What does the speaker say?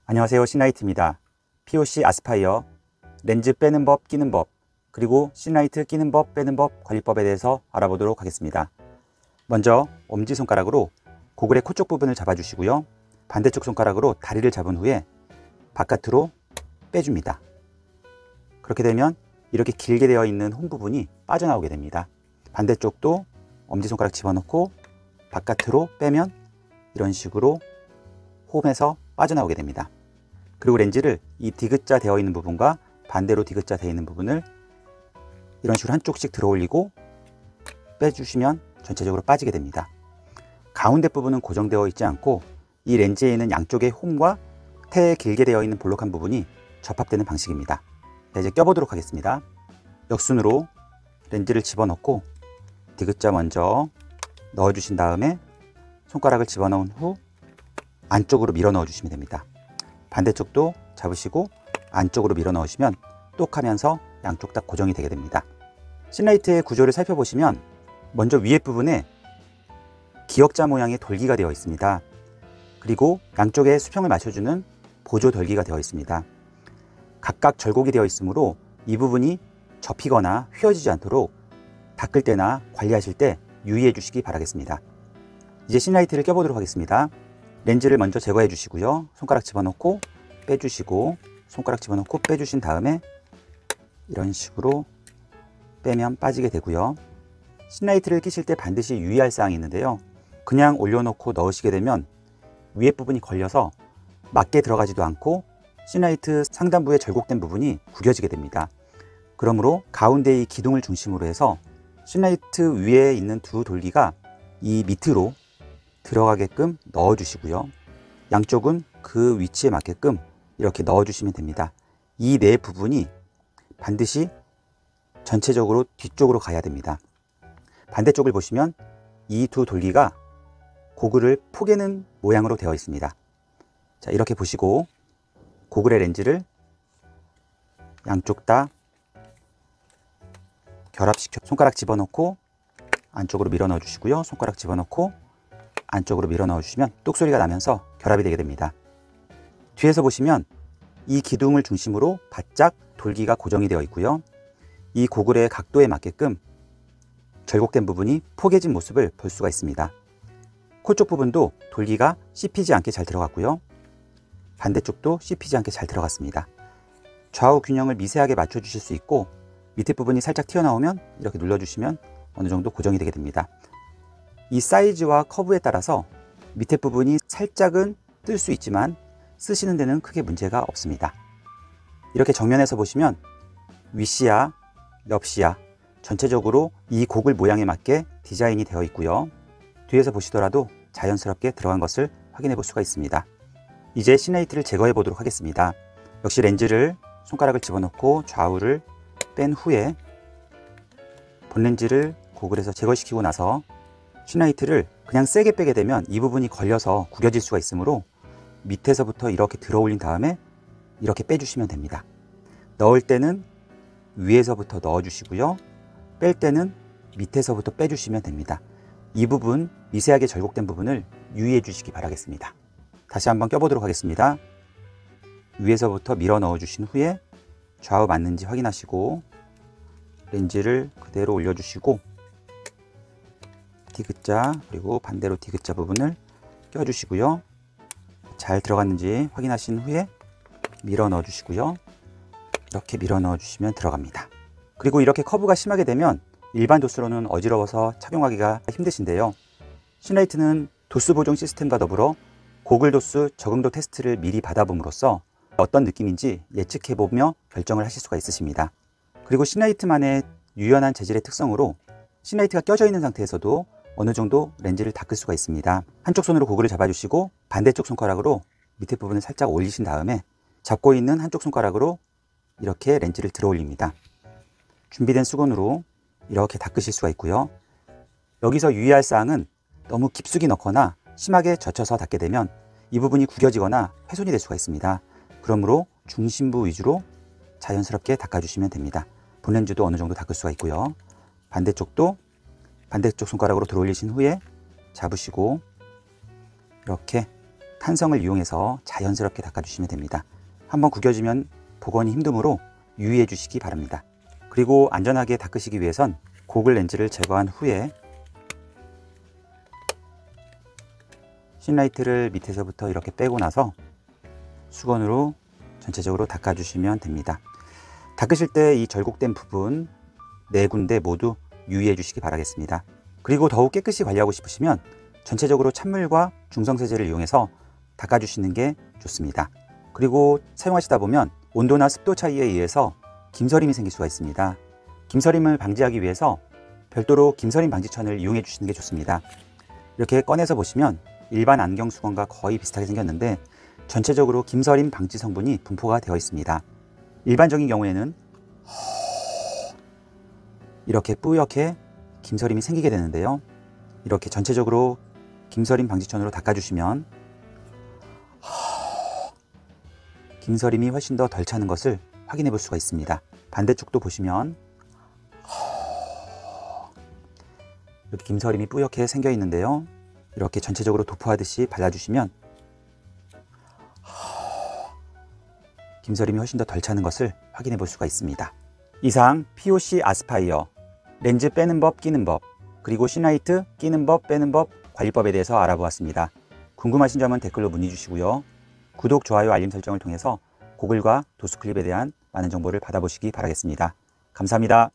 안녕하세요, 신라이트입니다. POC 아스파이어 렌즈 빼는 법, 끼는 법, 그리고 신라이트 끼는 법, 빼는 법, 관리법에 대해서 알아보도록 하겠습니다. 먼저 엄지손가락으로 고글의 코 쪽 부분을 잡아주시고요. 반대쪽 손가락으로 다리를 잡은 후에 바깥으로 빼줍니다. 그렇게 되면 이렇게 길게 되어 있는 홈 부분이 빠져나오게 됩니다. 반대쪽도 엄지손가락 집어넣고 바깥으로 빼면 이런 식으로 홈에서 빠져나오게 됩니다. 그리고 렌즈를 이 디귿자 되어 있는 부분과 반대로 디귿자 되어 있는 부분을 이런 식으로 한쪽씩 들어 올리고 빼주시면 전체적으로 빠지게 됩니다. 가운데 부분은 고정되어 있지 않고 이 렌즈에 있는 양쪽의 홈과 태에 길게 되어 있는 볼록한 부분이 접합되는 방식입니다. 자, 이제 껴보도록 하겠습니다. 역순으로 렌즈를 집어넣고 디귿자 먼저 넣어주신 다음에 손가락을 집어넣은 후 안쪽으로 밀어 넣어 주시면 됩니다. 반대쪽도 잡으시고 안쪽으로 밀어 넣으시면 똑 하면서 양쪽 다 고정이 되게 됩니다. 신라이트의 구조를 살펴보시면 먼저 위에 부분에 기역자 모양의 돌기가 되어 있습니다. 그리고 양쪽에 수평을 맞춰주는 보조 돌기가 되어 있습니다. 각각 절곡이 되어 있으므로 이 부분이 접히거나 휘어지지 않도록 닦을 때나 관리하실 때 유의해 주시기 바라겠습니다. 이제 신라이트를 껴보도록 하겠습니다. 렌즈를 먼저 제거해 주시고요. 손가락 집어넣고 빼주시고 손가락 집어넣고 빼주신 다음에 이런 식으로 빼면 빠지게 되고요. 신라이트를 끼실 때 반드시 유의할 사항이 있는데요. 그냥 올려놓고 넣으시게 되면 위에 부분이 걸려서 맞게 들어가지도 않고 신라이트 상단부에 절곡된 부분이 구겨지게 됩니다. 그러므로 가운데 이 기둥을 중심으로 해서 신라이트 위에 있는 두 돌기가 이 밑으로 들어가게끔 넣어 주시고요. 양쪽은 그 위치에 맞게끔 이렇게 넣어 주시면 됩니다. 이 네 부분이 반드시 전체적으로 뒤쪽으로 가야 됩니다. 반대쪽을 보시면 이 두 돌기가 고글을 포개는 모양으로 되어 있습니다. 자, 이렇게 보시고 고글의 렌즈를 양쪽 다 결합시켜 손가락 집어넣고 안쪽으로 밀어 넣어 주시고요. 손가락 집어넣고 안쪽으로 밀어 넣어 주시면 똑소리가 나면서 결합이 되게 됩니다. 뒤에서 보시면 이 기둥을 중심으로 바짝 돌기가 고정이 되어 있고요. 이 고글의 각도에 맞게끔 절곡된 부분이 포개진 모습을 볼 수가 있습니다. 코 쪽 부분도 돌기가 씹히지 않게 잘 들어갔고요. 반대쪽도 씹히지 않게 잘 들어갔습니다. 좌우 균형을 미세하게 맞춰 주실 수 있고 밑에 부분이 살짝 튀어나오면 이렇게 눌러주시면 어느 정도 고정이 되게 됩니다. 이 사이즈와 커브에 따라서 밑에 부분이 살짝은 뜰 수 있지만 쓰시는 데는 크게 문제가 없습니다. 이렇게 정면에서 보시면 윗시야, 옆시야 전체적으로 이 고글 모양에 맞게 디자인이 되어 있고요. 뒤에서 보시더라도 자연스럽게 들어간 것을 확인해 볼 수가 있습니다. 이제 신라이트를 제거해 보도록 하겠습니다. 역시 렌즈를 손가락을 집어넣고 좌우를 뺀 후에 본렌즈를 고글에서 제거시키고 나서 신라이트를 그냥 세게 빼게 되면 이 부분이 걸려서 구겨질 수가 있으므로 밑에서부터 이렇게 들어 올린 다음에 이렇게 빼주시면 됩니다. 넣을 때는 위에서부터 넣어 주시고요. 뺄 때는 밑에서부터 빼주시면 됩니다. 이 부분 미세하게 절곡된 부분을 유의해 주시기 바라겠습니다. 다시 한번 껴보도록 하겠습니다. 위에서부터 밀어 넣어 주신 후에 좌우 맞는지 확인하시고 렌즈를 그대로 올려주시고 디귿자 그리고 반대로 디귿자 부분을 껴주시고요. 잘 들어갔는지 확인하신 후에 밀어 넣어 주시고요. 이렇게 밀어 넣어 주시면 들어갑니다. 그리고 이렇게 커브가 심하게 되면 일반 도수로는 어지러워서 착용하기가 힘드신데요. 신라이트는 도수 보정 시스템과 더불어 고글 도수 적응도 테스트를 미리 받아봄으로써 어떤 느낌인지 예측해보며 결정을 하실 수가 있으십니다. 그리고 신라이트만의 유연한 재질의 특성으로 신라이트가 껴져 있는 상태에서도 어느 정도 렌즈를 닦을 수가 있습니다. 한쪽 손으로 고글을 잡아주시고 반대쪽 손가락으로 밑에 부분을 살짝 올리신 다음에 잡고 있는 한쪽 손가락으로 이렇게 렌즈를 들어 올립니다. 준비된 수건으로 이렇게 닦으실 수가 있고요. 여기서 유의할 사항은 너무 깊숙이 넣거나 심하게 젖혀서 닦게 되면 이 부분이 구겨지거나 훼손이 될 수가 있습니다. 그러므로 중심부 위주로 자연스럽게 닦아주시면 됩니다. 본렌즈도 어느 정도 닦을 수가 있고요. 반대쪽도 반대쪽 손가락으로 들어 올리신 후에 잡으시고 이렇게 탄성을 이용해서 자연스럽게 닦아주시면 됩니다. 한번 구겨지면 복원이 힘드므로 유의해 주시기 바랍니다. 그리고 안전하게 닦으시기 위해선 고글 렌즈를 제거한 후에 신라이트를 밑에서부터 이렇게 빼고 나서 수건으로 전체적으로 닦아주시면 됩니다. 닦으실 때 이 절곡된 부분 4군데 모두 유의해 주시기 바라겠습니다. 그리고 더욱 깨끗이 관리하고 싶으시면 전체적으로 찬물과 중성세제를 이용해서 닦아주시는 게 좋습니다. 그리고 사용하시다 보면 온도나 습도 차이에 의해서 김서림이 생길 수가 있습니다. 김서림을 방지하기 위해서 별도로 김서림 방지천을 이용해 주시는 게 좋습니다. 이렇게 꺼내서 보시면 일반 안경 수건과 거의 비슷하게 생겼는데 전체적으로 김서림 방지 성분이 분포가 되어 있습니다. 일반적인 경우에는 이렇게 뿌옇게 김서림이 생기게 되는데요. 이렇게 전체적으로 김서림 방지천으로 닦아주시면 김서림이 훨씬 더 덜 차는 것을 확인해 볼 수가 있습니다. 반대쪽도 보시면 이렇게 김서림이 뿌옇게 생겨 있는데요. 이렇게 전체적으로 도포하듯이 발라주시면 김서림이 훨씬 더 덜 차는 것을 확인해 볼 수가 있습니다. 이상 POC 아스파이어 렌즈 빼는 법, 끼는 법, 그리고 신라이트 끼는 법, 빼는 법, 관리법에 대해서 알아보았습니다. 궁금하신 점은 댓글로 문의 주시고요. 구독, 좋아요, 알림 설정을 통해서 고글과 도수클립에 대한 많은 정보를 받아보시기 바라겠습니다. 감사합니다.